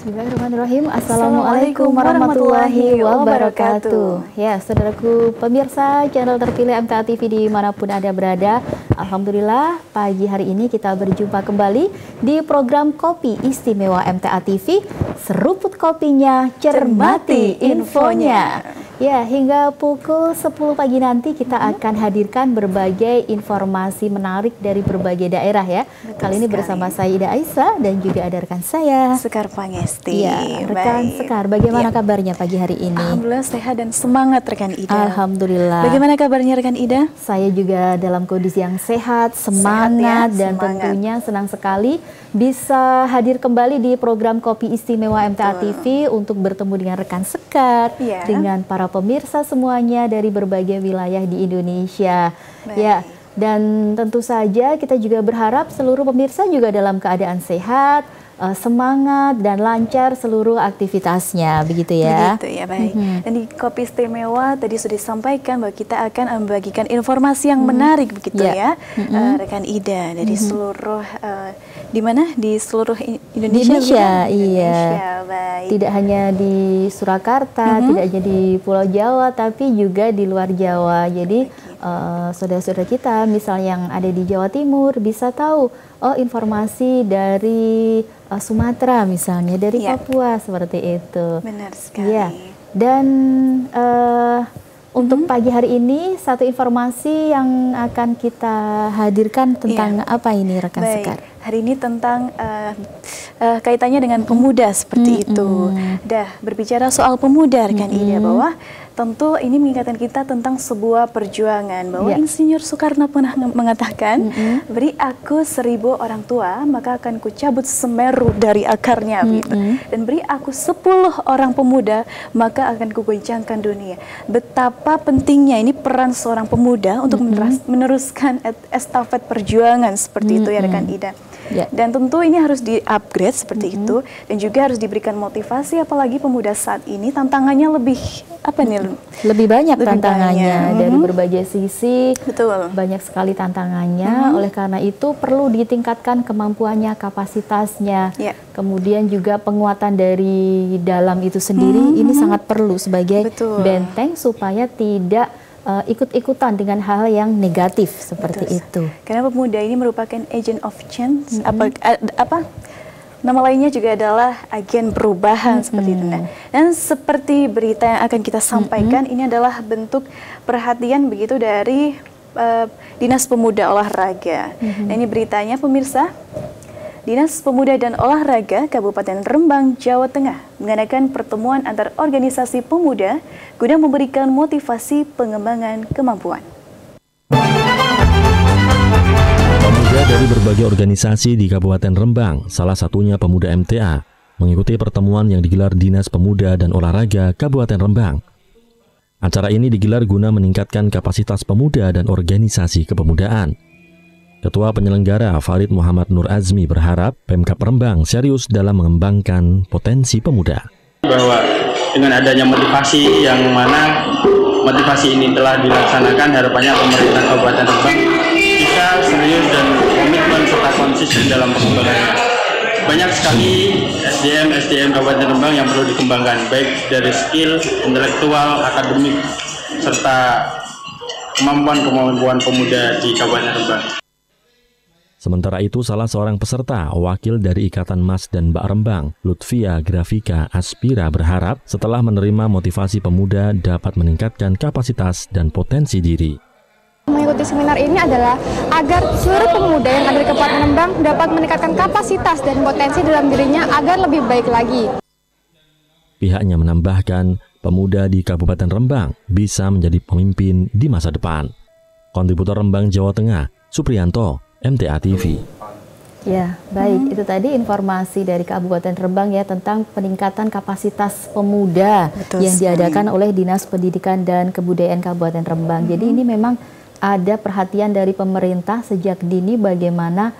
Bismillahirrahmanirrahim. Assalamualaikum warahmatullahi wabarakatuh. Ya, saudaraku pemirsa channel terpilih MTA TV dimanapun Anda berada. Alhamdulillah, pagi hari ini kita berjumpa kembali di program Kopi Istimewa MTA TV. Seruput kopinya, cermati infonya. Ya, hingga pukul 10 pagi nanti kita akan hadirkan berbagai informasi menarik dari berbagai daerah ya. Kali ini bersama saya Ida Aisyah dan juga ada rekan saya Sekar Pangesti. Ya, rekan Sekar, bagaimana kabarnya pagi hari ini? Alhamdulillah sehat dan semangat rekan Ida. Alhamdulillah. Bagaimana kabarnya rekan Ida? Saya juga dalam kondisi yang sehat, semangat, dan tentunya senang sekali bisa hadir kembali di program Kopi Istimewa MTA TV untuk bertemu dengan rekan Sekar, dengan para pemirsa semuanya dari berbagai wilayah di Indonesia. Ya, dan tentu saja kita juga berharap seluruh pemirsa juga dalam keadaan sehat, semangat dan lancar seluruh aktivitasnya, begitu ya. Begitu ya, baik. Dan di Kopi Istimewa tadi sudah disampaikan bahwa kita akan membagikan informasi yang menarik, begitu ya, rekan Ida, dari seluruh di mana di seluruh Indonesia. Iya. Baik. Tidak hanya di Surakarta, tidak hanya di Pulau Jawa, tapi juga di luar Jawa. Jadi saudara-saudara kita, misal yang ada di Jawa Timur, bisa tahu informasi dari Sumatera misalnya, dari Papua, seperti itu. Benar sekali. Ya. Dan untuk pagi hari ini satu informasi yang akan kita hadirkan tentang apa ini rekan Sekar? Hari ini tentang kaitannya dengan pemuda seperti itu. Berbicara soal pemuda rekan Ida, bahwa tentu ini mengingatkan kita tentang sebuah perjuangan, bahwa Insinyur Soekarno pernah mengatakan, beri aku 1000 orang tua, maka akan kucabut Semeru dari akarnya, dan beri aku 10 orang pemuda, maka akan kugoncangkan dunia. Betapa pentingnya ini peran seorang pemuda untuk meneruskan estafet perjuangan seperti itu ya rekan Ida. Dan tentu ini harus di-upgrade seperti itu, dan juga harus diberikan motivasi, apalagi pemuda saat ini tantangannya lebih lebih banyak tantangannya dari berbagai sisi. Betul. Banyak sekali tantangannya. Oleh karena itu perlu ditingkatkan kemampuannya, kapasitasnya. Kemudian juga penguatan dari dalam itu sendiri ini sangat perlu sebagai benteng supaya tidak ikut-ikutan dengan hal yang negatif seperti itu. Karena pemuda ini merupakan agent of change, nama lainnya juga adalah agen perubahan seperti itu. Dan seperti berita yang akan kita sampaikan, ini adalah bentuk perhatian begitu dari Dinas Pemuda Olahraga. Nah, ini beritanya pemirsa. Dinas Pemuda dan Olahraga Kabupaten Rembang, Jawa Tengah mengadakan pertemuan antar organisasi pemuda guna memberikan motivasi pengembangan kemampuan. Pemuda dari berbagai organisasi di Kabupaten Rembang, salah satunya Pemuda MTA, mengikuti pertemuan yang digelar Dinas Pemuda dan Olahraga Kabupaten Rembang. Acara ini digelar guna meningkatkan kapasitas pemuda dan organisasi kepemudaan. Ketua penyelenggara Farid Muhammad Nur Azmi berharap Pemkab Rembang serius dalam mengembangkan potensi pemuda. Bahwa dengan adanya motivasi yang mana motivasi ini telah dilaksanakan, harapannya pemerintah Kabupaten Rembang bisa serius dan komitmen serta konsisten dalam pengembangannya. Banyak sekali SDM Kabupaten Rembang yang perlu dikembangkan, baik dari skill, intelektual, akademik, serta kemampuan pemuda di Kabupaten Rembang. Sementara itu, salah seorang peserta, wakil dari Ikatan Mas dan Mbak Rembang, Lutfia Grafika Aspira berharap setelah menerima motivasi pemuda dapat meningkatkan kapasitas dan potensi diri. Mengikuti seminar ini adalah agar seluruh pemuda yang ada di Kabupaten Rembang dapat meningkatkan kapasitas dan potensi dalam dirinya agar lebih baik lagi. Pihaknya menambahkan, pemuda di Kabupaten Rembang bisa menjadi pemimpin di masa depan. Kontributor Rembang, Jawa Tengah, Supriyanto, MTA TV. Ya, baik. Itu tadi informasi dari Kabupaten Rembang ya tentang peningkatan kapasitas pemuda yang diadakan oleh Dinas Pendidikan dan Kebudayaan Kabupaten Rembang. Jadi ini memang ada perhatian dari pemerintah sejak dini bagaimana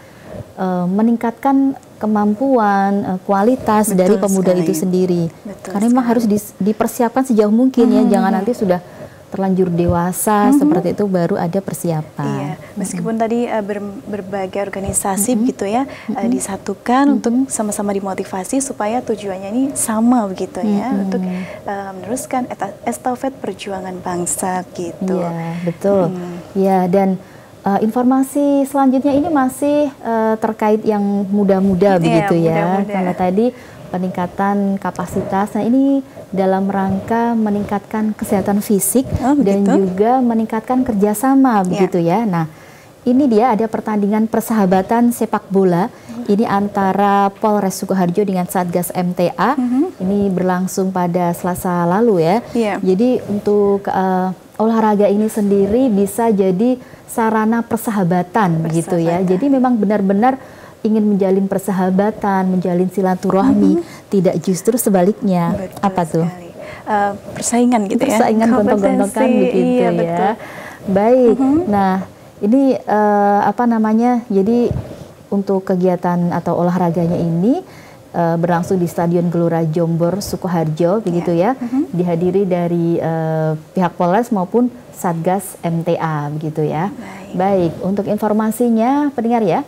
meningkatkan kemampuan, kualitas dari pemuda itu sendiri. Karena memang harus dipersiapkan sejauh mungkin ya, jangan nanti sudah terlanjur dewasa seperti itu baru ada persiapan. Iya, meskipun tadi berbagai organisasi begitu ya disatukan untuk sama-sama dimotivasi supaya tujuannya ini sama begitu ya, untuk meneruskan estafet perjuangan bangsa gitu. Iya, betul. Ya, dan informasi selanjutnya ini masih terkait yang muda-muda begitu ya. Kalau tadi peningkatan kapasitas, nah ini dalam rangka meningkatkan kesehatan fisik dan juga meningkatkan kerjasama begitu ya. Nah, ini dia ada pertandingan persahabatan sepak bola ini antara Polres Sukoharjo dengan Satgas MTA. Ini berlangsung pada Selasa lalu ya. Jadi untuk olahraga ini sendiri bisa jadi sarana persahabatan begitu ya. Jadi memang benar-benar ingin menjalin persahabatan, menjalin silaturahmi, tidak justru sebaliknya. Betul apa tuh? Persaingan gitu ya. Persaingan gontok-gontokan begitu ya. Betul. Baik. Nah, ini apa namanya? Jadi untuk kegiatan atau olahraganya ini berlangsung di Stadion Gelora Jombor Sukoharjo begitu ya. Dihadiri dari pihak Polres maupun Satgas MTA begitu ya. Baik, untuk informasinya pendengar ya.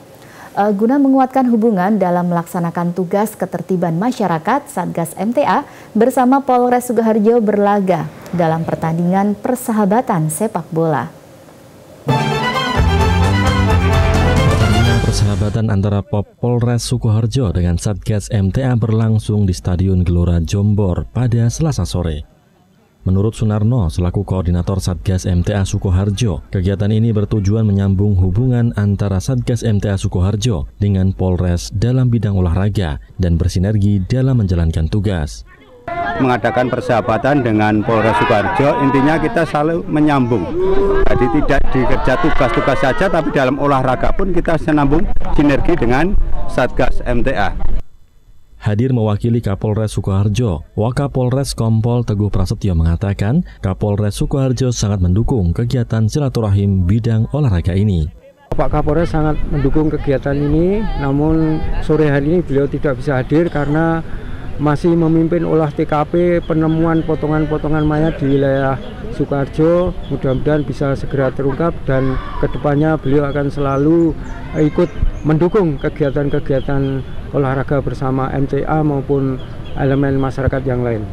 Guna menguatkan hubungan dalam melaksanakan tugas ketertiban masyarakat, Satgas MTA bersama Polres Sukoharjo berlaga dalam pertandingan persahabatan sepak bola. Pertandingan persahabatan antara Polres Sukoharjo dengan Satgas MTA berlangsung di Stadion Gelora Jombor pada Selasa sore. Menurut Sunarno, selaku koordinator Satgas MTA Sukoharjo, kegiatan ini bertujuan menyambung hubungan antara Satgas MTA Sukoharjo dengan Polres dalam bidang olahraga dan bersinergi dalam menjalankan tugas. Mengadakan persahabatan dengan Polres Sukoharjo, intinya kita selalu menyambung. Jadi tidak dikerja tugas-tugas saja, tapi dalam olahraga pun kita senambung sinergi dengan Satgas MTA. Hadir mewakili Kapolres Sukoharjo, Wakapolres Kompol Teguh Prasetyo mengatakan Kapolres Sukoharjo sangat mendukung kegiatan silaturahim bidang olahraga ini. Pak Kapolres sangat mendukung kegiatan ini, namun sore hari ini beliau tidak bisa hadir karena masih memimpin olah TKP penemuan potongan-potongan mayat di wilayah Sukoharjo. Mudah-mudahan bisa segera terungkap dan kedepannya beliau akan selalu ikut mendukung kegiatan-kegiatan olahraga bersama MTA maupun elemen masyarakat yang lain.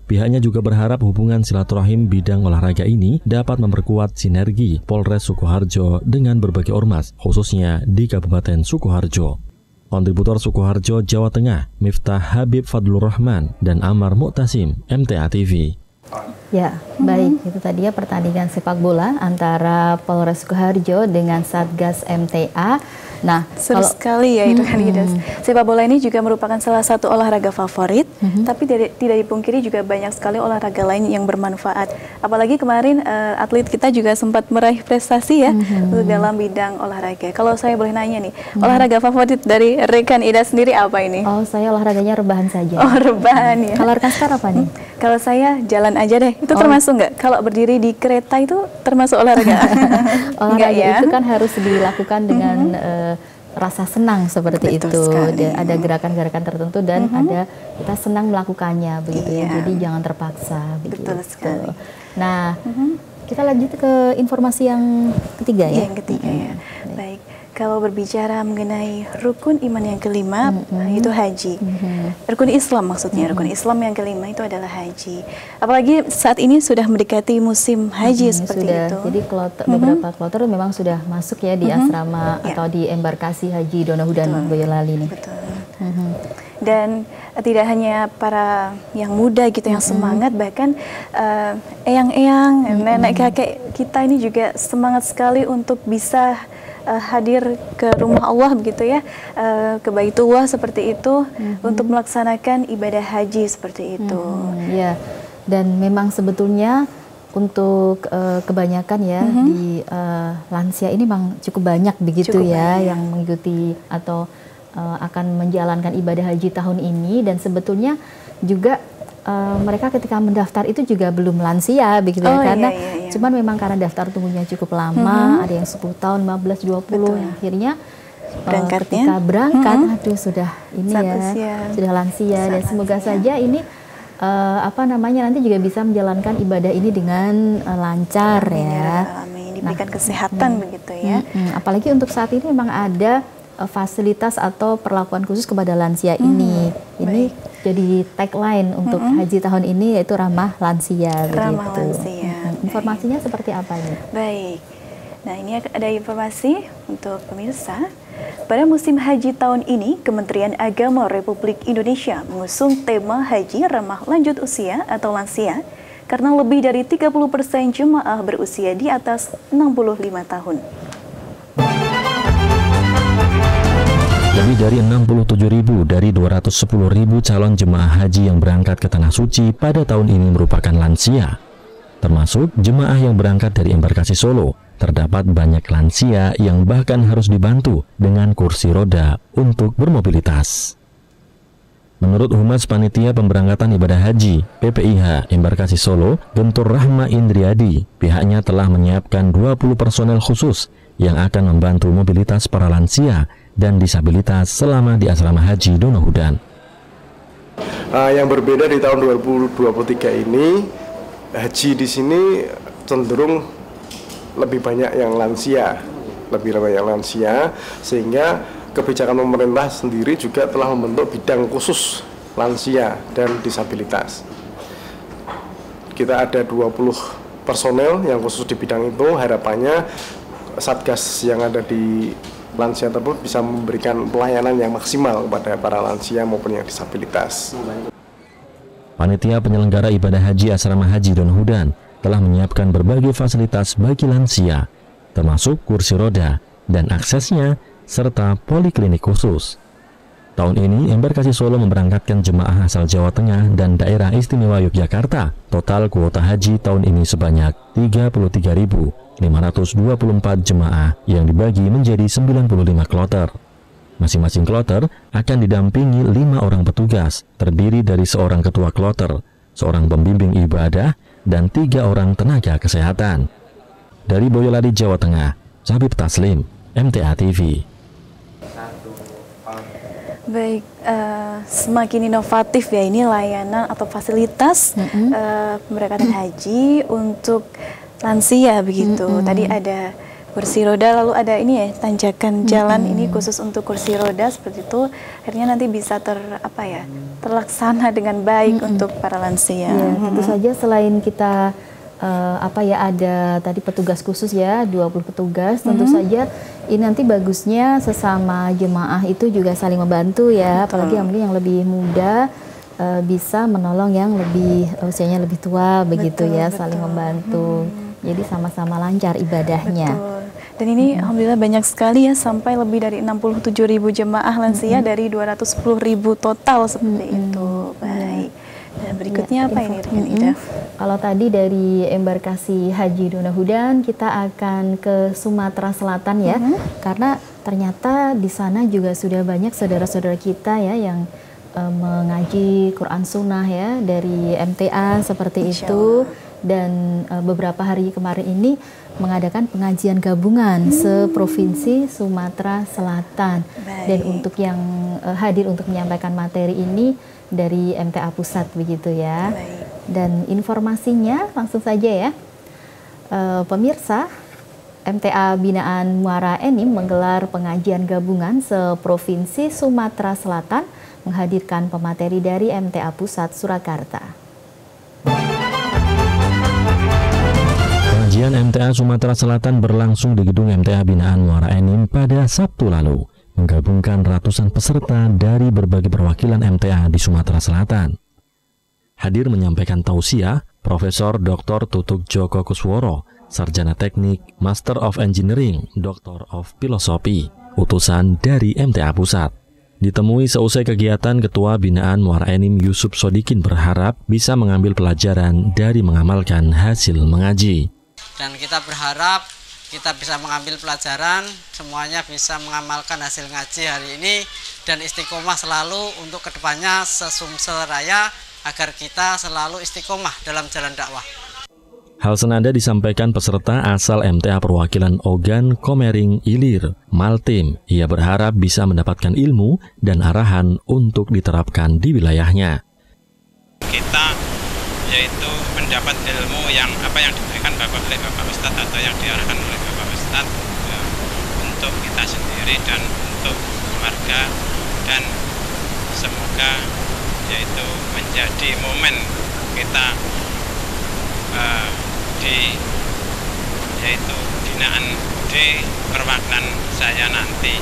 Pihaknya juga berharap hubungan silaturahim bidang olahraga ini dapat memperkuat sinergi Polres Sukoharjo dengan berbagai ormas, khususnya di Kabupaten Sukoharjo. Kontributor Sukoharjo, Jawa Tengah, Miftah Habib Fadlur Rahman dan Amar Mu'tasim, MTA TV. Ya, baik. Itu tadi ya pertandingan sepak bola antara Polres Sukoharjo dengan Satgas MTA. Nah, seru sekali ya itu kan Idas. Sepak bola ini juga merupakan salah satu olahraga favorit, tapi tidak dipungkiri juga banyak sekali olahraga lain yang bermanfaat. Apalagi kemarin atlet kita juga sempat meraih prestasi ya dalam bidang olahraga. Kalau saya boleh nanya nih, olahraga favorit dari rekan Idas sendiri apa ini? Oh, saya olahraganya rebahan saja. Oh, rebahan ya. Kalau rekan Skar apa nih? Kalau saya jalan aja deh. Itu termasuk nggak? Kalau berdiri di kereta itu termasuk olahraga? Olahraga ya? Itu kan harus dilakukan dengan rasa senang seperti Betul itu. sekali. Ada gerakan-gerakan tertentu dan ada kita senang melakukannya begitu ya. Jadi jangan terpaksa begitu. Betul sekali. Nah, kita lanjut ke informasi yang ketiga ya. Yang ketiga ya. Baik. Kalau berbicara mengenai rukun iman yang kelima, itu haji. Rukun Islam maksudnya, rukun Islam yang kelima itu adalah haji. Apalagi saat ini sudah mendekati musim haji seperti sudah. itu. Jadi beberapa kloter memang sudah masuk ya di asrama atau di embarkasi Haji Donohudan Boyolali ini. Betul. Dan tidak hanya para yang muda gitu yang semangat, bahkan eyang-eyang, nenek kakek kita ini juga semangat sekali untuk bisa hadir ke rumah Allah begitu ya, ke Baitullah seperti itu untuk melaksanakan ibadah haji seperti itu. Ya, dan memang sebetulnya untuk kebanyakan ya di lansia ini memang cukup banyak begitu yang mengikuti atau akan menjalankan ibadah haji tahun ini, dan sebetulnya juga mereka ketika mendaftar itu juga belum lansia begitu ya, karena cuman memang karena daftar tunggunya cukup lama, ada yang 10 tahun, 15, 20, akhirnya ketika berangkat aduh sudah ini sudah lansia, dan semoga saja ini nanti juga bisa menjalankan ibadah ini dengan lancar. Amin, ya. Amin. Diberikan kesehatan begitu ya. Apalagi untuk saat ini memang ada fasilitas atau perlakuan khusus kepada lansia ini. Ini jadi tagline untuk haji tahun ini, yaitu ramah lansia. Ramah lansia. Informasinya seperti apa nih? Baik. Nah, ini ada informasi untuk pemirsa. Pada musim haji tahun ini, Kementerian Agama Republik Indonesia mengusung tema haji ramah lanjut usia atau lansia karena lebih dari 30% jemaah berusia di atas 65 tahun. Lebih dari 67.000 dari 210.000 calon jemaah haji yang berangkat ke Tanah Suci pada tahun ini merupakan lansia. Termasuk jemaah yang berangkat dari embarkasi Solo, terdapat banyak lansia yang bahkan harus dibantu dengan kursi roda untuk bermobilitas. Menurut Humas Panitia Pemberangkatan Ibadah Haji PPIH Embarkasi Solo, Gentur Rahma Indriadi, pihaknya telah menyiapkan 20 personel khusus yang akan membantu mobilitas para lansia dan disabilitas selama di asrama haji Donohudan. Yang berbeda di tahun 2023 ini, haji di sini cenderung lebih banyak yang lansia, sehingga kebijakan pemerintah sendiri juga telah membentuk bidang khusus lansia dan disabilitas. Kita ada 20 personel yang khusus di bidang itu. Harapannya Satgas yang ada di lansia tersebut bisa memberikan pelayanan yang maksimal kepada para lansia maupun yang disabilitas. Panitia penyelenggara ibadah haji asrama haji Donohudan telah menyiapkan berbagai fasilitas bagi lansia, termasuk kursi roda dan aksesnya, serta poliklinik khusus. Tahun ini, Embarkasi Solo memberangkatkan jemaah asal Jawa Tengah dan daerah istimewa Yogyakarta. Total kuota haji tahun ini sebanyak 33.524 jemaah yang dibagi menjadi 95 kloter. Masing-masing kloter akan didampingi 5 orang petugas, terdiri dari seorang ketua kloter, seorang pembimbing ibadah, dan 3 orang tenaga kesehatan. Dari Boyolali, Jawa Tengah, Habib Taslim, MTA TV. Baik, semakin inovatif ya ini layanan atau fasilitas pemberangkatan haji untuk lansia begitu. Tadi ada kursi roda, lalu ada ini ya tanjakan jalan ini khusus untuk kursi roda seperti itu. Akhirnya nanti bisa terlaksana dengan baik untuk para lansia. Ya, tentu saja selain kita ada tadi petugas khusus ya, 20 petugas, tentu saja ini nanti bagusnya sesama jemaah itu juga saling membantu ya. Apalagi yang lebih muda bisa menolong yang lebih usianya lebih tua begitu ya, saling membantu. Jadi sama-sama lancar ibadahnya. Betul. Dan ini alhamdulillah banyak sekali ya, sampai lebih dari 67.000 jemaah lansia dari 210.000 total seperti itu. Baik. Dan berikutnya apa ini Rekan Ida? Kalau tadi dari embarkasi Haji Donohudan, kita akan ke Sumatera Selatan ya, karena ternyata di sana juga sudah banyak saudara-saudara kita ya yang mengaji Quran Sunnah ya dari MTA seperti itu. Dan beberapa hari kemarin ini mengadakan pengajian gabungan seprovinsi Sumatera Selatan. Dan untuk yang hadir untuk menyampaikan materi ini dari MTA Pusat begitu ya. Dan informasinya langsung saja ya, pemirsa, MTA Binaan Muara Enim menggelar pengajian gabungan seprovinsi Sumatera Selatan menghadirkan pemateri dari MTA Pusat Surakarta. Pengajian MTA Sumatera Selatan berlangsung di gedung MTA Binaan Muara Enim pada Sabtu lalu, menggabungkan ratusan peserta dari berbagai perwakilan MTA di Sumatera Selatan. Hadir menyampaikan tausiah Profesor Dr. Tutuk Joko Kusworo, Sarjana Teknik, Master of Engineering, Doctor of Philosophy, utusan dari MTA Pusat. Ditemui seusai kegiatan, Ketua Binaan Muara Enim Yusuf Sodikin berharap bisa mengambil pelajaran dari mengamalkan hasil mengaji. Dan kita berharap kita bisa mengambil pelajaran, semuanya bisa mengamalkan hasil ngaji hari ini dan istiqomah selalu untuk kedepannya sesumseraya agar kita selalu istiqomah dalam jalan dakwah. Hal senada disampaikan peserta asal MTA perwakilan Ogan, Komering, Ilir, Maltim. Ia berharap bisa mendapatkan ilmu dan arahan untuk diterapkan di wilayahnya. Kita yaitu mendapat ilmu yang diberikan oleh Bapak Ustadz atau yang diarahkan oleh Bapak Ustadz untuk kita sendiri dan untuk keluarga, dan semoga yaitu menjadi momen kita yaitu binaan di perwakilan saya nanti.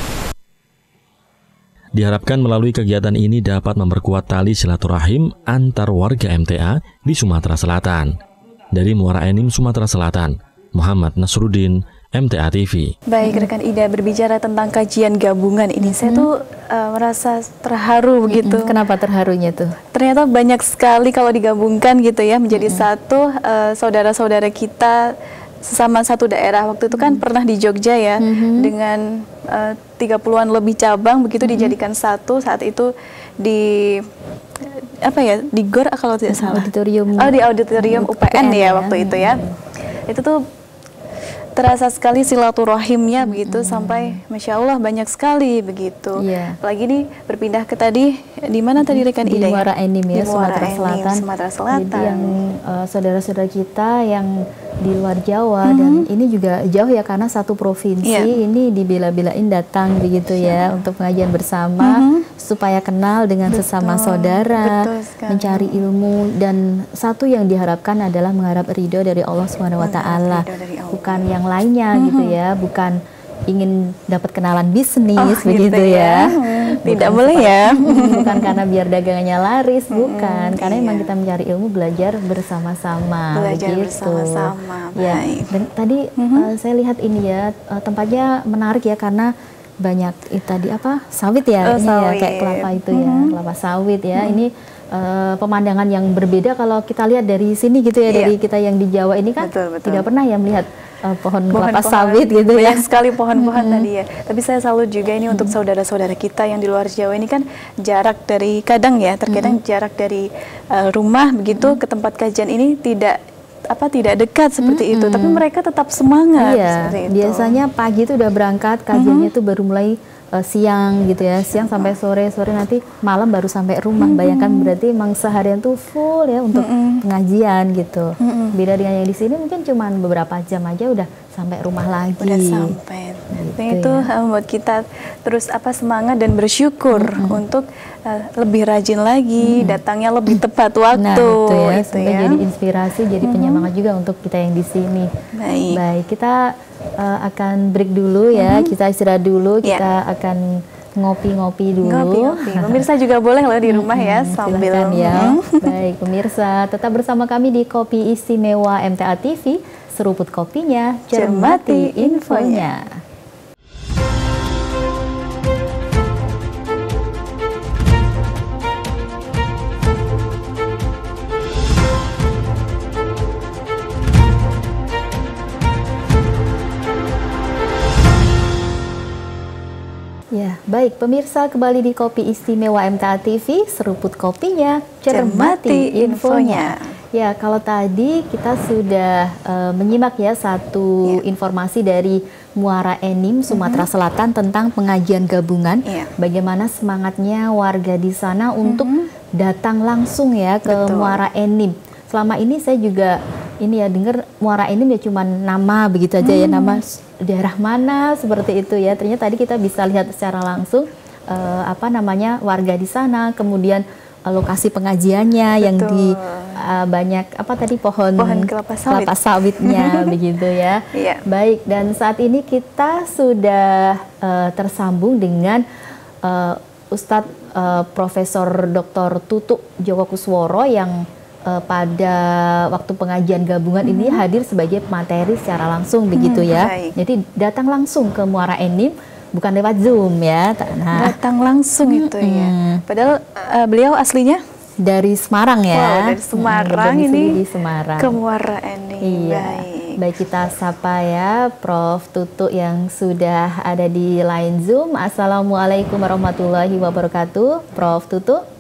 Diharapkan melalui kegiatan ini dapat memperkuat tali silaturahim antar warga MTA di Sumatera Selatan. Dari Muara Enim, Sumatera Selatan, Muhammad Nasruddin, MTA TV. Baik, rekan Ida, berbicara tentang kajian gabungan ini, saya tuh merasa terharu begitu. Kenapa terharunya tuh? Ternyata banyak sekali kalau digabungkan gitu ya, menjadi satu, saudara-saudara kita sesama satu daerah. Waktu itu kan pernah di Jogja ya, dengan 30-an lebih cabang begitu dijadikan satu. Saat itu di di GOR kalau tidak salah. Auditorium. Oh, di auditorium UPN ya waktu itu ya. Itu tuh terasa sekali silaturahimnya begitu, sampai Masya Allah banyak sekali begitu. Apalagi nih berpindah ke tadi, di mana tadi rekan Ida? Di Muara Enim ya, Sumatera Selatan. Sumatera Selatan. Jadi yang saudara-saudara kita yang di luar Jawa, dan ini juga jauh ya karena satu provinsi, ini dibela-belain datang begitu ya untuk pengajian bersama, supaya kenal dengan sesama saudara, mencari ilmu, dan satu yang diharapkan adalah mengharap ridho dari Allah SWT, bukan yang lainnya gitu ya, bukan ingin dapat kenalan bisnis begitu gitu ya. Tidak boleh ya. Bukan karena biar dagangannya laris, bukan. Karena memang kita mencari ilmu, belajar bersama-sama. Belajar begitu. bersama-sama. Ya. Dan tadi saya lihat ini ya, tempatnya menarik ya karena banyak tadi sawit ya, ini sawit. Ya kayak kelapa itu ya, kelapa sawit ya. Ini pemandangan yang berbeda kalau kita lihat dari sini gitu ya, dari kita yang di Jawa ini kan tidak pernah ya melihat pohon kelapa sawit gitu ya. Banyak sekali pohon-pohon tadi ya. Tapi saya salut juga ini untuk saudara-saudara kita yang di luar Jawa ini kan jarak dari terkadang jarak dari rumah begitu ke tempat kajian ini tidak dekat seperti itu, tapi mereka tetap semangat. Iya, biasanya pagi itu udah berangkat, kajiannya itu baru mulai siang gitu ya, siang sampai sore nanti malam baru sampai rumah. Bayangkan berarti emang seharian tuh full ya untuk pengajian gitu. Beda dengan yang di sini mungkin cuma beberapa jam aja udah sampai rumah lagi. Udah sampai. Gitu itu membuat kita terus semangat dan bersyukur untuk lebih rajin lagi, datangnya lebih tepat waktu. Nah, itu ya, gitu semoga ya. jadi inspirasi, jadi penyemangat juga untuk kita yang di sini. Baik, kita akan break dulu ya, kita istirahat dulu, kita akan ngopi-ngopi dulu. Ngopi-ngopi. Pemirsa juga boleh loh di rumah ya sambil ya. Baik, pemirsa, tetap bersama kami di Kopi Istimewa MTA TV. Seruput kopinya, cermati infonya. Ya, baik pemirsa, kembali di Kopi Istimewa MTA TV, seruput kopinya, cermati infonya. Ya, kalau tadi kita sudah menyimak ya satu informasi dari Muara Enim, Sumatera Selatan tentang pengajian gabungan. Bagaimana semangatnya warga di sana untuk datang langsung ya ke Muara Enim. Selama ini saya juga dengar Muara Enim ya cuma nama begitu aja ya, nama daerah mana seperti itu ya. Ternyata tadi kita bisa lihat secara langsung warga di sana, kemudian lokasi pengajiannya yang di banyak pohon kelapa sawitnya begitu ya. Baik, dan saat ini kita sudah tersambung dengan Ustadz Profesor Dr. Tutuk Joko Kusworo yang pada waktu pengajian gabungan ini hadir sebagai materi secara langsung begitu ya. Jadi datang langsung ke Muara Enim, bukan lewat Zoom ya. Datang langsung itu ya. Padahal beliau aslinya dari Semarang ya. Dari Semarang ini di Semarang. Ke Muara Enim. Iya. Baik, kita sapa ya Prof. Tutuk yang sudah ada di line Zoom. Assalamualaikum warahmatullahi wabarakatuh, Prof. Tutuk.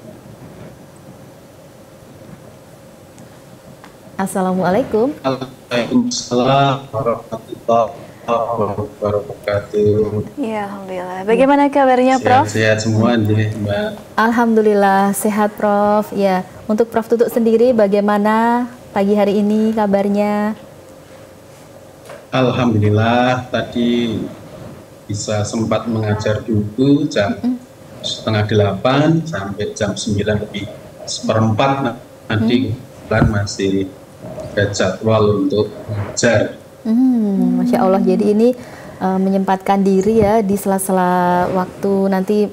Assalamualaikum. Waalaikumsalam warahmatullahi wabarakatuh. Ya, alhamdulillah. Bagaimana kabarnya, Prof? Sehat semua nih, Mbak. Alhamdulillah sehat, Prof. Ya, Untuk Prof. Tutut sendiri bagaimana pagi hari ini kabarnya? Alhamdulillah tadi bisa sempat mengajar dulu jam setengah 8 sampai jam 9 lebih seperempat. Nanti kan masih ada jadwal untuk mengajar. Masya Allah, jadi ini menyempatkan diri ya di sela-sela waktu nanti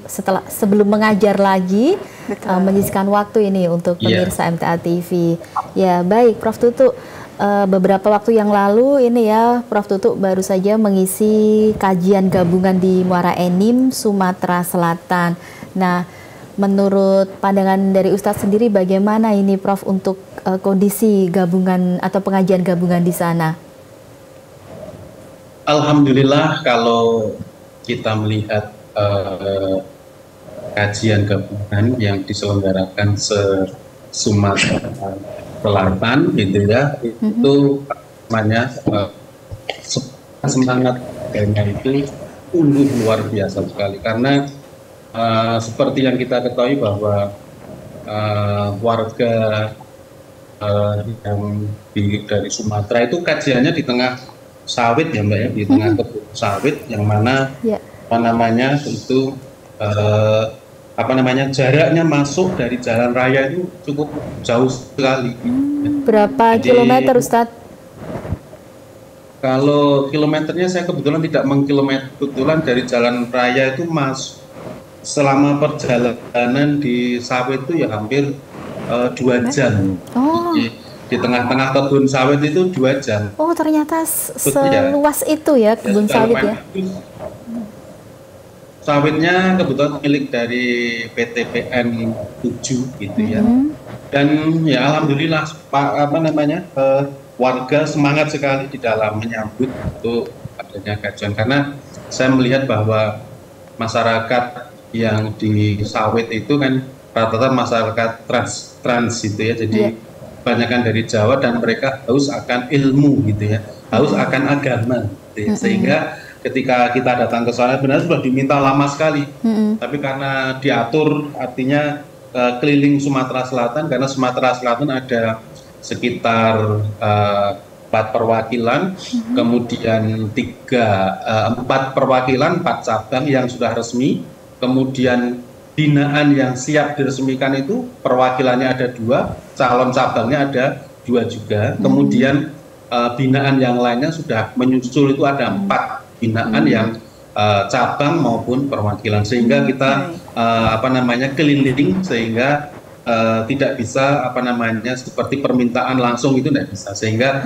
sebelum mengajar lagi, menyisihkan waktu ini untuk pemirsa MTA TV. Ya baik, Prof. Tutut, beberapa waktu yang lalu ini ya Prof. Tutut baru saja mengisi kajian gabungan di Muara Enim, Sumatera Selatan. Nah, menurut pandangan dari Ustadz sendiri bagaimana ini Prof untuk kondisi gabungan atau pengajian gabungan di sana? Alhamdulillah kalau kita melihat kajian gabungan yang diselenggarakan se-Sumatera Selatan gitu ya, itu namanya semangat itu tumbuh luar biasa sekali karena seperti yang kita ketahui bahwa warga yang dari Sumatera itu kajiannya di tengah sawit ya Mbak ya, di tengah kebun sawit yang mana apa namanya itu jaraknya masuk dari jalan raya itu cukup jauh sekali. Berapa kilometer Ustadz? Kalau kilometernya saya kebetulan tidak mengkilometer, kebetulan dari jalan raya itu selama perjalanan di sawit itu ya hampir 2 jam. Di tengah-tengah kebun sawit itu 2 jam. Oh ternyata seluas itu ya kebun sawit ya. Sawitnya kebetulan milik dari PT PN 7 gitu ya. Dan ya alhamdulillah warga semangat sekali di dalam menyambut untuk adanya kajian karena saya melihat bahwa masyarakat yang di sawit itu kan rata-rata masyarakat trans gitu ya. Jadi kebanyakan dari Jawa dan mereka haus akan ilmu gitu ya, haus akan agama gitu ya. Sehingga ketika kita datang ke sana sebenarnya sudah diminta lama sekali, tapi karena diatur artinya keliling Sumatera Selatan, karena Sumatera Selatan ada sekitar 4 perwakilan, kemudian 4 perwakilan, 4 cabang yang sudah resmi, kemudian binaan yang siap diresmikan itu perwakilannya ada 2, calon cabangnya ada 2 juga, kemudian binaan yang lainnya sudah menyusul itu ada 4 binaan yang cabang maupun perwakilan, sehingga kita keliling sehingga tidak bisa seperti permintaan langsung itu tidak bisa, sehingga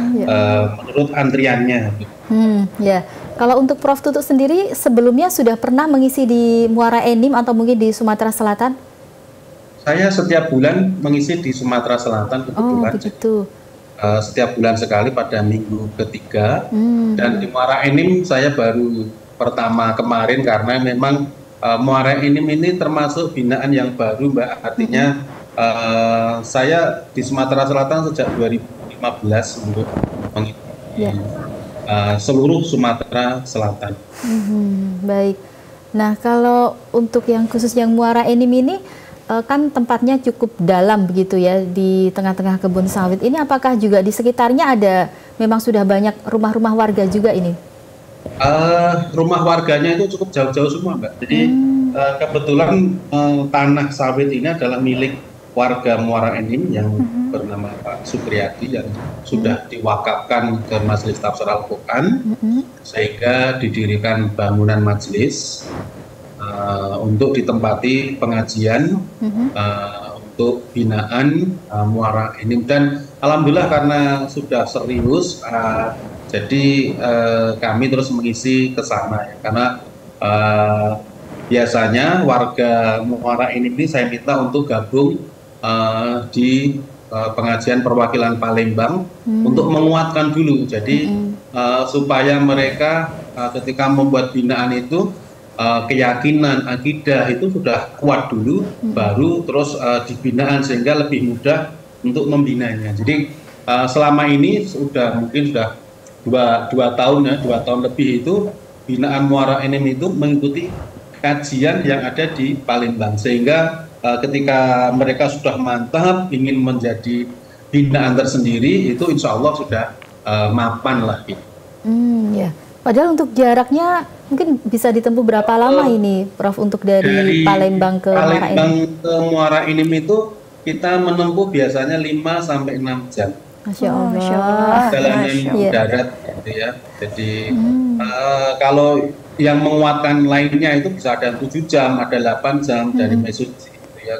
menurut antriannya. Ya, kalau untuk Prof Tutut sendiri sebelumnya sudah pernah mengisi di Muara Enim atau mungkin di Sumatera Selatan? Saya setiap bulan mengisi di Sumatera Selatan kebetulan. Oh begitu. Setiap bulan sekali pada minggu ketiga, dan di Muara Enim saya baru pertama kemarin karena memang Muara Enim ini termasuk binaan yang baru Mbak, artinya saya di Sumatera Selatan sejak 2015 untuk mengikuti seluruh Sumatera Selatan. Baik. Nah kalau untuk yang khusus yang Muara Enim ini kan tempatnya cukup dalam begitu ya, di tengah-tengah kebun sawit ini, apakah juga di sekitarnya ada memang sudah banyak rumah-rumah warga juga ini? Rumah warganya itu cukup jauh-jauh semua Mbak, jadi kebetulan tanah sawit ini adalah milik warga Muara Enim yang bernama Pak Supriyadi yang sudah diwakafkan ke Majelis Tafsir Al-Quran, sehingga didirikan bangunan majelis untuk ditempati pengajian untuk binaan Muara Enim, dan alhamdulillah karena sudah serius jadi kami terus mengisi ke sana ya, karena biasanya warga Muara Enim ini saya minta untuk gabung di pengajian perwakilan Palembang untuk menguatkan dulu, jadi supaya mereka ketika membuat binaan itu keyakinan akidah itu sudah kuat dulu, baru terus dibinaan sehingga lebih mudah untuk membinanya. Jadi selama ini mungkin sudah dua tahun lebih itu binaan Muara Enim itu mengikuti kajian yang ada di Palembang, sehingga ketika mereka sudah mantap ingin menjadi binaan tersendiri, itu insya Allah sudah mapan lah gitu. Ya. Padahal untuk jaraknya mungkin bisa ditempuh berapa lama ini, Prof, untuk dari Palembang ke Muara Enim? Palembang ke Muara Enim itu kita menempuh biasanya 5 sampai 6 jam. Masya Allah. Perjalanan darat gitu ya. Jadi kalau yang menguatkan lainnya itu bisa ada 7 jam, ada 8 jam dari Mesuji gitu ya.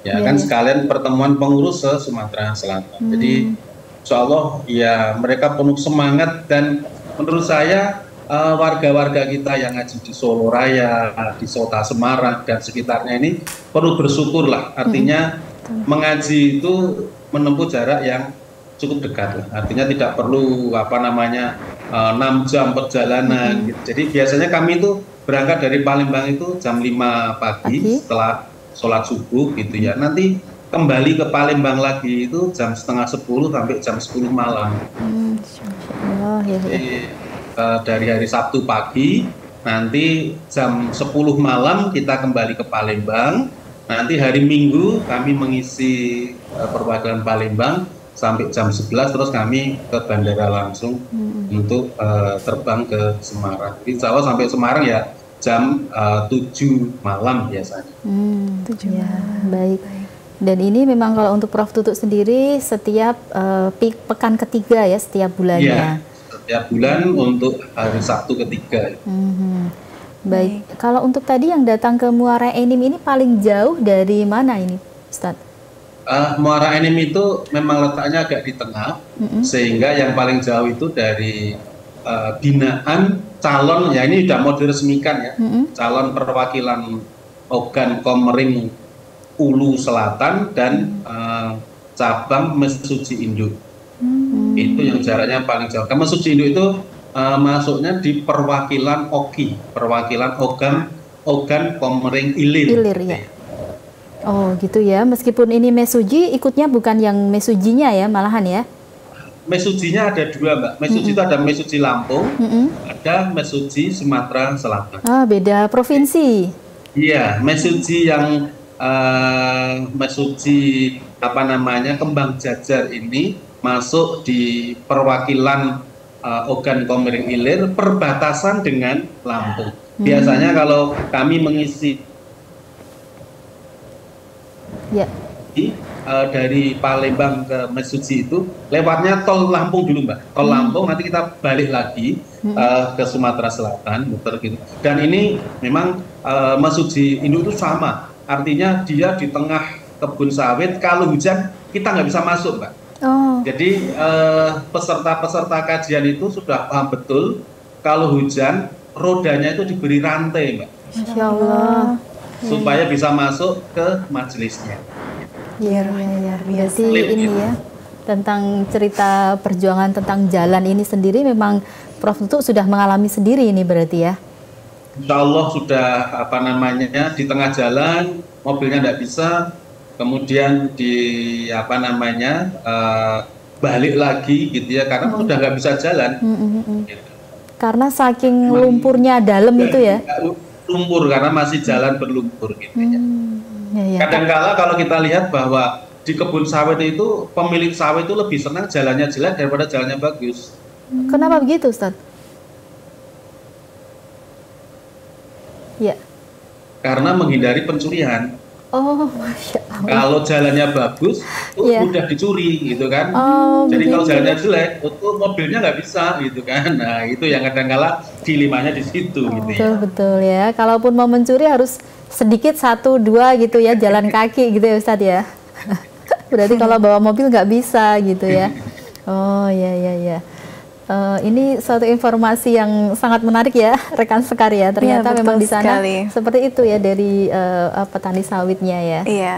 Ya kan sekalian pertemuan pengurus se Sumatera Selatan. Jadi insya Allah ya mereka penuh semangat, dan menurut saya warga-warga kita yang ngaji di Solo Raya, di Kota Semarang dan sekitarnya ini perlu bersyukur lah. Artinya mengaji itu menempuh jarak yang cukup dekat lah. Artinya tidak perlu 6 jam perjalanan gitu. Jadi biasanya kami itu berangkat dari Palembang itu jam 5 pagi setelah sholat subuh gitu ya. Nanti kembali ke Palembang lagi itu jam setengah 10 sampai jam 10 malam. Jadi, dari hari Sabtu pagi, nanti jam 10 malam kita kembali ke Palembang. Nanti hari Minggu kami mengisi perwakilan Palembang sampai jam 11, terus kami ke bandara langsung untuk terbang ke Semarang. Insya Allah sampai Semarang ya jam 7 malam biasanya. 7 baik. Dan ini memang kalau untuk Prof Tutut sendiri setiap pekan ketiga ya setiap bulannya. Ya, setiap bulan untuk hari Sabtu ketiga. Baik. Kalau untuk tadi yang datang ke Muara Enim ini paling jauh dari mana ini, Ustadz? Muara Enim itu memang letaknya agak di tengah, sehingga yang paling jauh itu dari binaan calon, ya ini sudah mau diresmikan ya, calon perwakilan Ogan Komering Ulu Selatan dan cabang Mesuji Induk. Itu yang jaraknya paling jauh. Karena Mesuji Induk itu masuknya di perwakilan OKI, perwakilan Ogan Komering Ilir. Ya. Oh gitu ya, meskipun ini Mesuji, ikutnya bukan yang Mesujinya ya, malahan ya? Mesujinya ada 2 Mbak, Mesuji itu ada Mesuji Lampung, ada Mesuji Sumatera Selatan. Beda provinsi? Iya, Mesuji yang Mesuji Kembang Jajar ini masuk di perwakilan Ogan Komering Ilir, perbatasan dengan Lampung. Biasanya kalau kami mengisi dari Palembang ke Mesuji itu lewatnya tol Lampung dulu Mbak, tol Lampung, nanti kita balik lagi ke Sumatera Selatan, muter gitu. Dan ini memang Mesuji Induk itu sama, artinya dia di tengah kebun sawit, kalau hujan kita nggak bisa masuk Mbak. Jadi peserta-peserta kajian itu sudah paham betul kalau hujan rodanya itu diberi rantai Mbak. Masya Allah. Supaya bisa masuk ke majelisnya. Iya, berarti ini ya tentang cerita perjuangan tentang jalan ini sendiri memang Prof Tutut sudah mengalami sendiri ini berarti ya? Insya Allah sudah di tengah jalan mobilnya tidak bisa, kemudian balik lagi gitu ya karena sudah nggak bisa jalan. Gitu. Karena saking lumpurnya dalam itu ya? Lumpur karena masih jalan berlumpur gitu ya. Kadang-kala kalau kita lihat bahwa di kebun sawit itu pemilik sawit itu lebih senang jalannya jelek daripada jalannya bagus. Kenapa begitu, Ustadz? Ya. Karena menghindari pencurian. Oh, Masya Allah. Kalau jalannya bagus, itu mudah dicuri gitu kan. Jadi kalau jalannya jelek, itu mobilnya nggak bisa gitu kan. Nah itu yang kadang-kala dilemanya di situ gitu ya. Betul ya. Kalaupun mau mencuri harus sedikit 1, 2 gitu ya, jalan kaki gitu ya Ustadz ya. Berarti kalau bawa mobil nggak bisa gitu ya. Oh ya. Ini suatu informasi yang sangat menarik ya rekan Sekar ya. Ternyata memang di sana seperti itu ya dari petani sawitnya ya. Iya.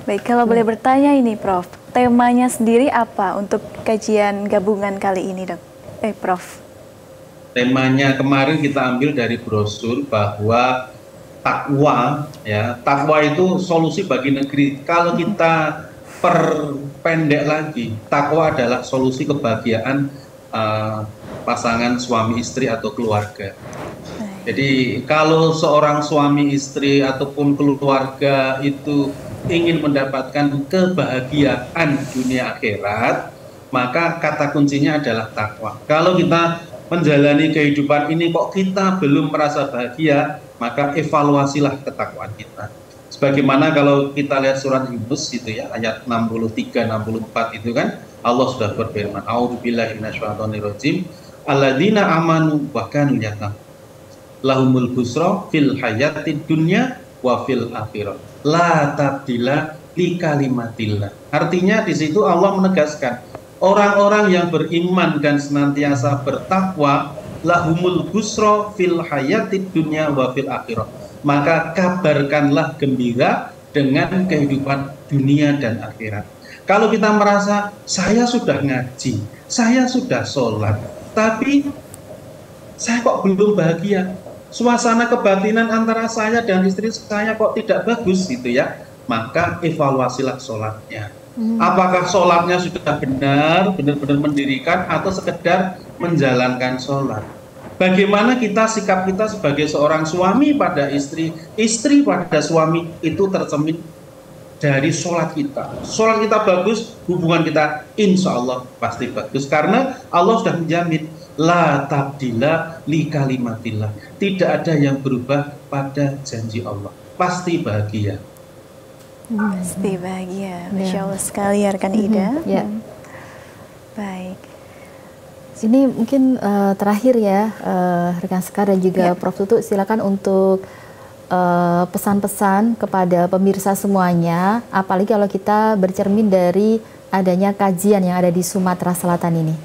Baik, kalau boleh bertanya ini Prof, temanya sendiri apa untuk kajian gabungan kali ini Dok? Prof. Temanya kemarin kita ambil dari brosur bahwa takwa ya, takwa itu solusi bagi negeri. Kalau kita perpendek lagi, takwa adalah solusi kebahagiaan pasangan suami istri atau keluarga. Jadi kalau seorang suami istri ataupun keluarga itu ingin mendapatkan kebahagiaan dunia akhirat, maka kata kuncinya adalah takwa. Kalau kita menjalani kehidupan ini kok kita belum merasa bahagia, maka evaluasilah ketakwaan kita. Sebagaimana kalau kita lihat surat Yunus itu ya, ayat 63-64 itu kan, Allah sudah berfirman, A'udzubillahi minasyaitonirrajim, alladzina amanu wa kanu yattaqun lahumul busra fil hayatid dunya wa fil akhirah la tabdila li kalimatillah. Artinya di situ Allah menegaskan orang-orang yang beriman dan senantiasa bertakwa, lahumul busra fil hayatid dunya wa fil akhirah, maka kabarkanlah gembira dengan kehidupan dunia dan akhirat. Kalau kita merasa saya sudah ngaji, saya sudah sholat, tapi saya kok belum bahagia, suasana kebatinan antara saya dan istri saya kok tidak bagus gitu ya, maka evaluasilah sholatnya. Apakah sholatnya sudah benar-benar mendirikan atau sekedar menjalankan sholat? Bagaimana sikap kita sebagai seorang suami pada istri, istri pada suami, itu tercermin dari sholat kita. Sholat kita bagus, hubungan kita insya Allah pasti bagus, karena Allah sudah menjamin la tabdila li kalimatillah, tidak ada yang berubah pada janji Allah, pasti bahagia. Pasti bahagia, Masya Allah sekali ya rekan Ida. Baik. Ini mungkin terakhir ya, rekan Sekar dan juga Prof. Tutu, silakan untuk pesan-pesan kepada pemirsa semuanya, apalagi kalau kita bercermin dari adanya kajian yang ada di Sumatera Selatan ini.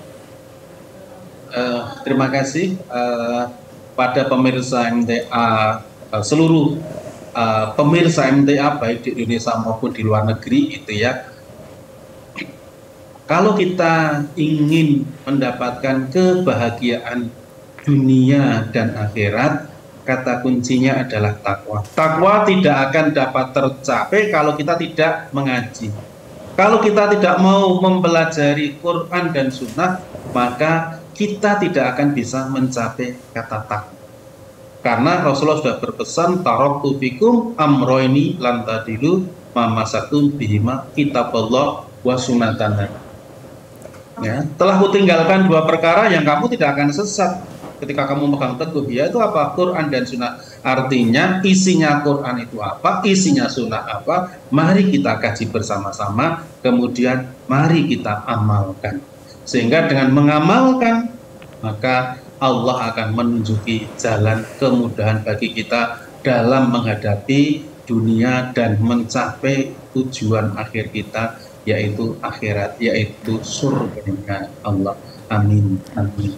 Terima kasih pada pemirsa MTA, seluruh pemirsa MTA baik di Indonesia maupun di luar negeri itu ya. Kalau kita ingin mendapatkan kebahagiaan dunia dan akhirat, kata kuncinya adalah takwa. Takwa tidak akan dapat tercapai kalau kita tidak mengaji. Kalau kita tidak mau mempelajari Quran dan Sunnah, maka kita tidak akan bisa mencapai kata takwa. Karena Rasulullah sudah berpesan, taraktu fikum amroini lan tadilu mamasakum bihima kitaballah wa sunnatan. Ya, telah kutinggalkan dua perkara yang kamu tidak akan sesat ketika kamu megang teguh, yaitu apa? Quran dan Sunnah. Artinya isinya Quran itu apa, isinya Sunnah apa, mari kita kaji bersama-sama, kemudian mari kita amalkan. Sehingga dengan mengamalkan, maka Allah akan menunjuki jalan kemudahan bagi kita dalam menghadapi dunia dan mencapai tujuan akhir kita, yaitu akhirat, yaitu surga Allah. Amin. Amin.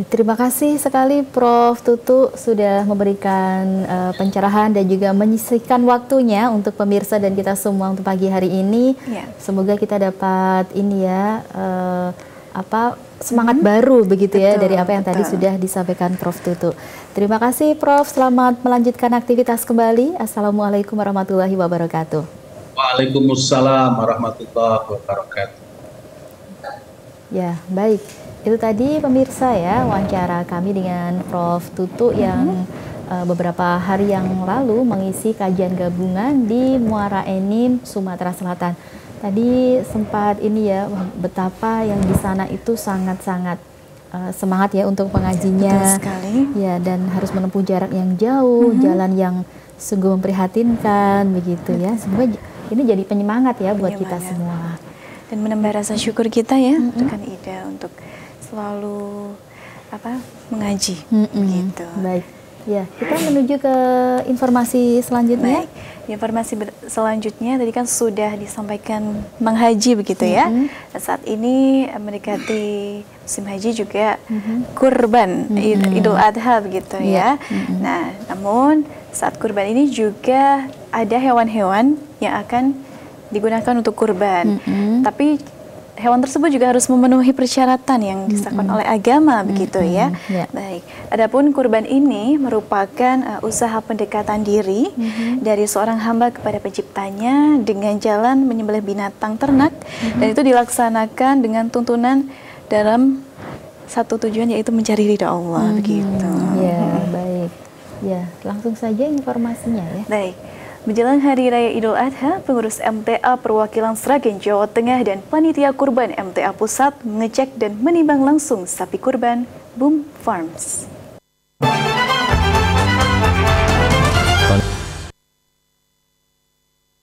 Terima kasih sekali Prof. Tutu sudah memberikan pencerahan dan juga menyisihkan waktunya untuk pemirsa dan kita semua untuk pagi hari ini. Semoga kita dapat ini ya semangat baru begitu ya dari apa yang tadi sudah disampaikan Prof. Tutu. Terima kasih Prof. Selamat melanjutkan aktivitas kembali. Assalamualaikum warahmatullahi wabarakatuh. Waalaikumsalam warahmatullahi wabarakatuh. Ya, baik. Itu tadi pemirsa ya, wawancara kami dengan Prof. Tutu yang beberapa hari yang lalu mengisi kajian gabungan di Muara Enim, Sumatera Selatan. Tadi sempat ini ya, betapa yang di sana itu sangat-sangat semangat ya untuk pengajinya. Betul sekali. Ya, dan harus menempuh jarak yang jauh, jalan yang sungguh memprihatinkan begitu ya. Semoga ini jadi penyemangat ya buat kita semua. Dan menambah rasa syukur kita ya, rekan Ida, untuk selalu mengaji begitu. Baik. Ya, kita menuju ke informasi selanjutnya. Baik. Informasi selanjutnya tadi kan sudah disampaikan menghaji begitu ya. Saat ini mendekati musim haji juga kurban Idul Adha begitu ya. Nah, namun saat kurban ini juga ada hewan-hewan yang akan digunakan untuk kurban. Tapi hewan tersebut juga harus memenuhi persyaratan yang disahkan oleh agama begitu ya. Baik. Adapun kurban ini merupakan usaha pendekatan diri dari seorang hamba kepada penciptanya dengan jalan menyembelih binatang ternak, dan itu dilaksanakan dengan tuntunan dalam satu tujuan, yaitu mencari ridha Allah begitu. Ya, baik. Ya, langsung saja informasinya ya. Baik. Menjelang Hari Raya Idul Adha, pengurus MTA perwakilan Sragen Jawa Tengah dan panitia kurban MTA Pusat mengecek dan menimbang langsung sapi kurban Boom Farms.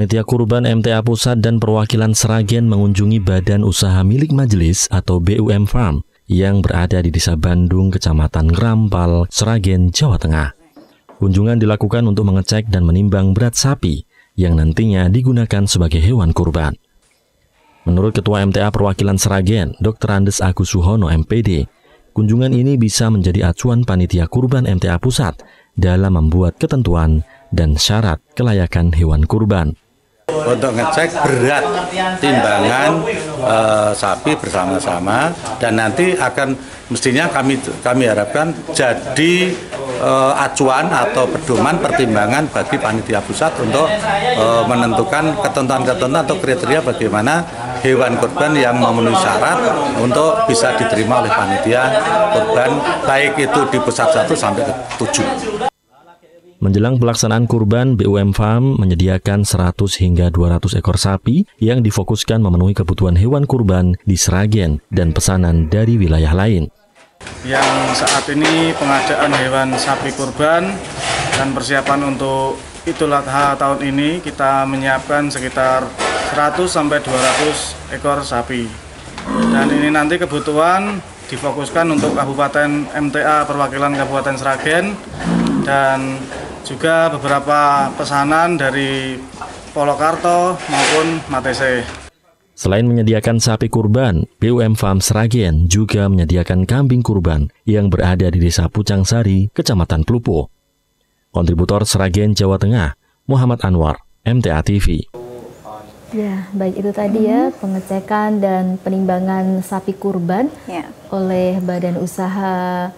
Panitia kurban MTA Pusat dan perwakilan Sragen mengunjungi badan usaha milik majelis atau BUM Farm yang berada di Desa Bandung, Kecamatan Grampal, Sragen, Jawa Tengah. Kunjungan dilakukan untuk mengecek dan menimbang berat sapi yang nantinya digunakan sebagai hewan kurban. Menurut Ketua MTA Perwakilan Sragen, Dr. Andes Agus Suhono, MPD, kunjungan ini bisa menjadi acuan panitia kurban MTA Pusat dalam membuat ketentuan dan syarat kelayakan hewan kurban. Untuk ngecek berat timbangan sapi bersama-sama, dan nanti akan mestinya kami harapkan jadi acuan atau pedoman pertimbangan bagi panitia pusat untuk menentukan ketentuan-ketentuan atau kriteria bagaimana hewan kurban yang memenuhi syarat untuk bisa diterima oleh panitia kurban, baik itu di pusat 1 sampai ke 7. Menjelang pelaksanaan kurban, BUM Farm menyediakan 100 hingga 200 ekor sapi yang difokuskan memenuhi kebutuhan hewan kurban di Sragen dan pesanan dari wilayah lain. Yang saat ini pengadaan hewan sapi kurban dan persiapan untuk Idul Adha tahun ini kita menyiapkan sekitar 100 sampai 200 ekor sapi. Dan ini nanti kebutuhan difokuskan untuk Kabupaten MTA Perwakilan Kabupaten Sragen dan juga beberapa pesanan dari Polokarto maupun Matese. Selain menyediakan sapi kurban, BUM Farm Sragen juga menyediakan kambing kurban yang berada di Desa Pucangsari, Kecamatan Plupo. Kontributor Sragen, Jawa Tengah, Muhammad Anwar, MTA TV. Ya, baik itu tadi ya pengecekan dan penimbangan sapi kurban oleh badan usaha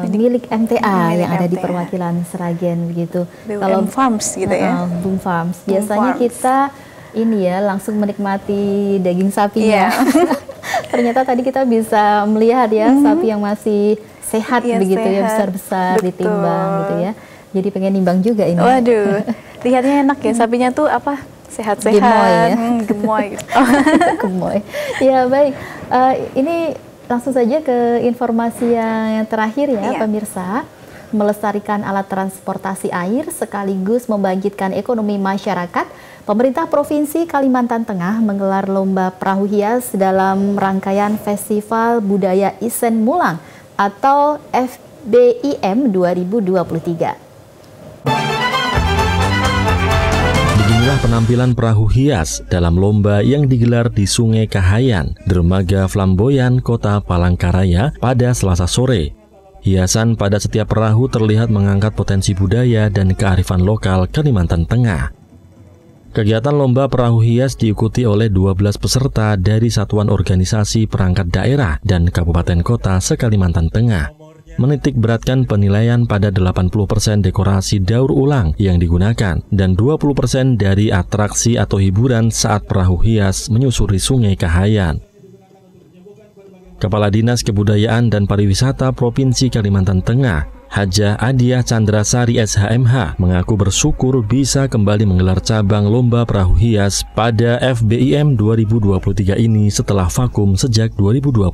milik MTA yang ada di perwakilan Sragen begitu. Kalau Farms gitu ya. Boom Farms. Biasanya kita ini ya langsung menikmati daging sapinya. Ternyata tadi kita bisa melihat ya sapi yang masih sehat begitu ya, besar-besar ditimbang gitu ya. Jadi pengen nimbang juga ini. Waduh, lihatnya enak ya, sapinya tuh apa? Sehat-sehat. Gemoy ya. Gemoy. Gemoy. Ya baik, ini langsung saja ke informasi yang terakhir ya pemirsa. Melestarikan alat transportasi air sekaligus membangkitkan ekonomi masyarakat, pemerintah Provinsi Kalimantan Tengah menggelar lomba perahu hias dalam rangkaian Festival Budaya Isen Mulang atau FBIM 2023. Beginilah penampilan perahu hias dalam lomba yang digelar di Sungai Kahayan, Dermaga Flamboyan, Kota Palangkaraya pada Selasa sore. Hiasan pada setiap perahu terlihat mengangkat potensi budaya dan kearifan lokal Kalimantan Tengah. Kegiatan lomba perahu hias diikuti oleh 12 peserta dari satuan organisasi perangkat daerah dan kabupaten kota se-Kalimantan Tengah. Menitik beratkan penilaian pada 80% dekorasi daur ulang yang digunakan dan 20% dari atraksi atau hiburan saat perahu hias menyusuri Sungai Kahayan. Kepala Dinas Kebudayaan dan Pariwisata Provinsi Kalimantan Tengah, Hajah Adiah Chandrasari SHMH, mengaku bersyukur bisa kembali menggelar cabang lomba perahu hias pada FBIM 2023 ini setelah vakum sejak 2020.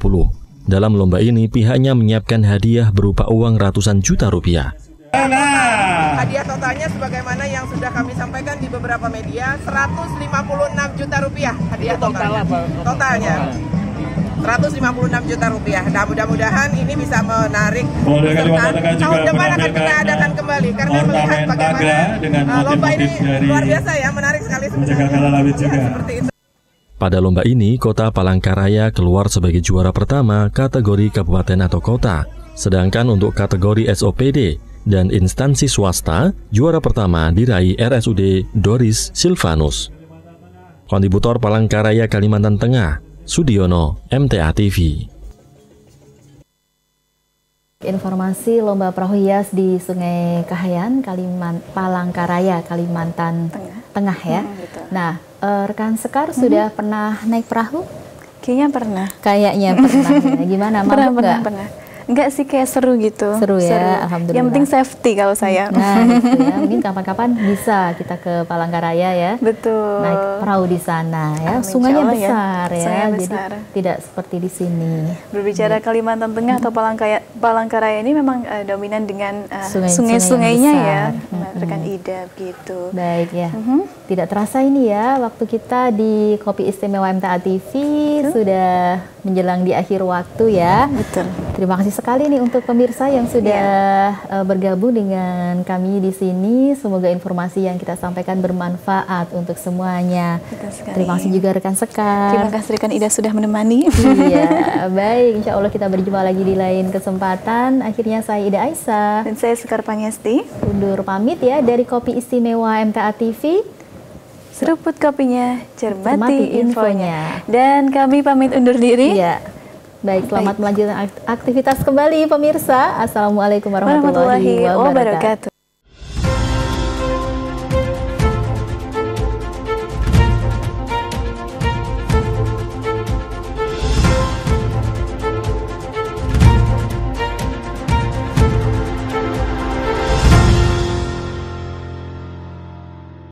Dalam lomba ini, pihaknya menyiapkan hadiah berupa uang ratusan juta rupiah. Hadiah totalnya sebagaimana yang sudah kami sampaikan di beberapa media, 156 juta rupiah hadiah totalnya. 156 juta rupiah. Nah, mudah-mudahan ini bisa menarik peserta. Tahun depan akan kita adakan kembali karena melihat bagaimana lomba ini luar biasa ya, menarik sekali sebenarnya. Seperti itu. Pada lomba ini, Kota Palangkaraya keluar sebagai juara pertama kategori kabupaten atau kota. Sedangkan untuk kategori SOPD dan instansi swasta, juara pertama diraih RSUD Doris Silvanus. Kontributor Palangkaraya Kalimantan Tengah, Sudiono, MTA TV. Informasi lomba perahu hias di Sungai Kahayan, Palangkaraya, Kalimantan Tengah ya. Nah, rekan Sekar sudah pernah naik perahu? Kayaknya pernah. Kayaknya pernah. Ya. Gimana? Mampu nggak? Pernah. Enggak sih, kayak seru gitu. Seru ya, alhamdulillah. Yang penting safety kalau saya. Nah, gitu ya. Mungkin kapan-kapan bisa kita ke Palangkaraya ya. Betul. Naik perahu di sana ya. Amin, Sungainya insya Allah besar ya. Sungainya Jadi besar. tidak seperti di sini. Berbicara Kalimantan Tengah atau Palangkaraya ini memang dominan dengan sungai-sungainya ya, rekan Ida gitu. Baik ya. Tidak terasa ini ya, waktu kita di Kopi Istimewa MTA TV sudah menjelang di akhir waktu ya. Betul. Terima kasih sekali nih untuk pemirsa yang sudah bergabung dengan kami di sini. Semoga informasi yang kita sampaikan bermanfaat untuk semuanya. Terima kasih juga rekan Sekar. Terima kasih rekan Ida sudah menemani. Iya, baik. Insya Allah kita berjumpa lagi di lain kesempatan. Akhirnya saya Ida Aisyah dan saya Sekar Pangesti undur pamit ya dari Kopi Istimewa MTA TV. Seruput kopinya, cermati infonya. Dan kami pamit undur diri. Iya. Baik, selamat melanjutkan aktivitas kembali pemirsa. Assalamualaikum warahmatullahi wabarakatuh.